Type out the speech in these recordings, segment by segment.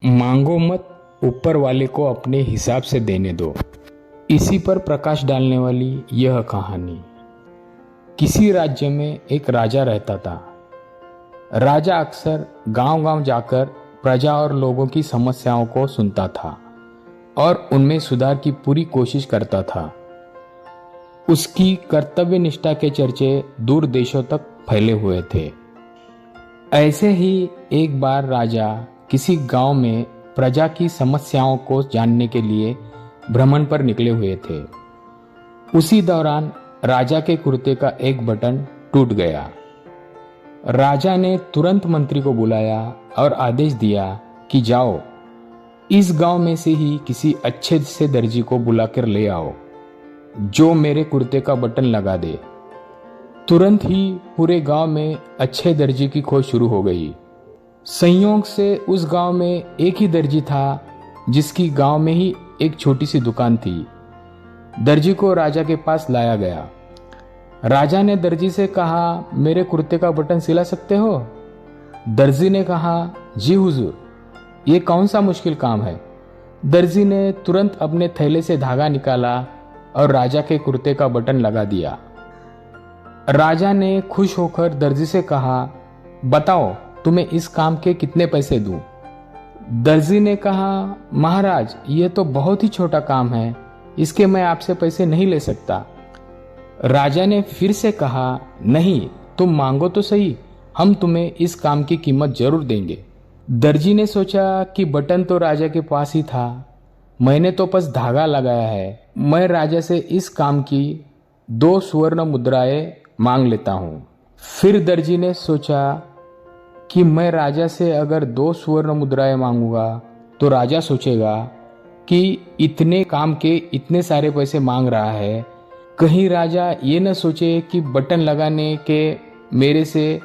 मांगो मत, ऊपर वाले को अपने हिसाब से देने दो। इसी पर प्रकाश डालने वाली यह कहानी। किसी राज्य में एक राजा रहता था। राजा अक्सर गांव-गांव जाकर प्रजा और लोगों की समस्याओं को सुनता था और उनमें सुधार की पूरी कोशिश करता था। उसकी कर्तव्य निष्ठा के चर्चे दूर देशों तक फैले हुए थे। ऐसे ही एक बार राजा किसी गांव में प्रजा की समस्याओं को जानने के लिए भ्रमण पर निकले हुए थे। उसी दौरान राजा के कुर्ते का एक बटन टूट गया। राजा ने तुरंत मंत्री को बुलाया और आदेश दिया कि जाओ, इस गांव में से ही किसी अच्छे से दर्जी को बुलाकर ले आओ जो मेरे कुर्ते का बटन लगा दे। तुरंत ही पूरे गांव में अच्छे दर्जी की खोज शुरू हो गई। संयोग से उस गांव में एक ही दर्जी था जिसकी गांव में ही एक छोटी सी दुकान थी। दर्जी को राजा के पास लाया गया। राजा ने दर्जी से कहा, मेरे कुर्ते का बटन सिला सकते हो? दर्जी ने कहा, जी हुजूर, ये कौन सा मुश्किल काम है। दर्जी ने तुरंत अपने थैले से धागा निकाला और राजा के कुर्ते का बटन लगा दिया। राजा ने खुश होकर दर्जी से कहा, बताओ तुम्हें इस काम के कितने पैसे दूं? दर्जी ने कहा, महाराज, ये तो बहुत ही छोटा काम है, इसके मैं आपसे पैसे नहीं ले सकता। राजा ने फिर से कहा, नहीं, तुम मांगो तो सही, हम तुम्हें इस काम की कीमत जरूर देंगे। दर्जी ने सोचा कि बटन तो राजा के पास ही था, मैंने तो बस धागा लगाया है, मैं राजा से इस काम की 2 स्वर्ण मुद्राएं मांग लेता हूं। फिर दर्जी ने सोचा कि मैं राजा से अगर 2 स्वर्ण मुद्राएं मांगूंगा तो राजा सोचेगा कि इतने काम के इतने सारे पैसे मांग रहा है, कहीं राजा ये न सोचे कि बटन लगाने के मेरे से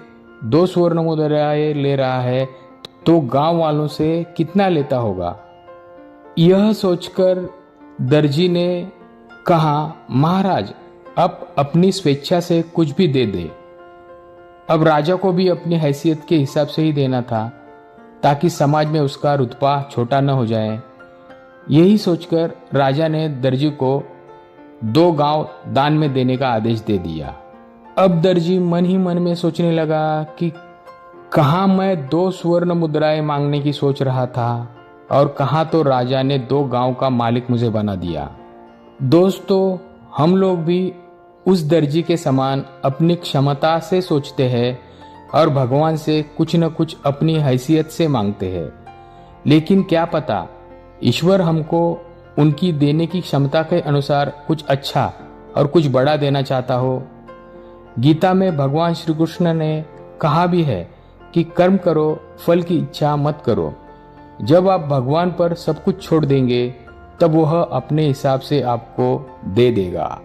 2 स्वर्ण मुद्राएं ले रहा है तो गांव वालों से कितना लेता होगा। यह सोचकर दर्जी ने कहा, महाराज, अब अपनी स्वेच्छा से कुछ भी दे दे। अब राजा को भी अपनी हैसियत के हिसाब से ही देना था ताकि समाज में उसका रुतबा छोटा न हो जाए। यही सोचकर राजा ने दर्जी को 2 गांव दान में देने का आदेश दे दिया। अब दर्जी मन ही मन में सोचने लगा कि कहाँ मैं 2 स्वर्ण मुद्राएं मांगने की सोच रहा था और कहाँ तो राजा ने 2 गांव का मालिक मुझे बना दिया। दोस्तों, हम लोग भी उस दर्जी के समान अपनी क्षमता से सोचते हैं और भगवान से कुछ न कुछ अपनी हैसियत से मांगते हैं, लेकिन क्या पता ईश्वर हमको उनकी देने की क्षमता के अनुसार कुछ अच्छा और कुछ बड़ा देना चाहता हो। गीता में भगवान श्री कृष्ण ने कहा भी है कि कर्म करो, फल की इच्छा मत करो। जब आप भगवान पर सब कुछ छोड़ देंगे तब वह अपने हिसाब से आपको दे देगा।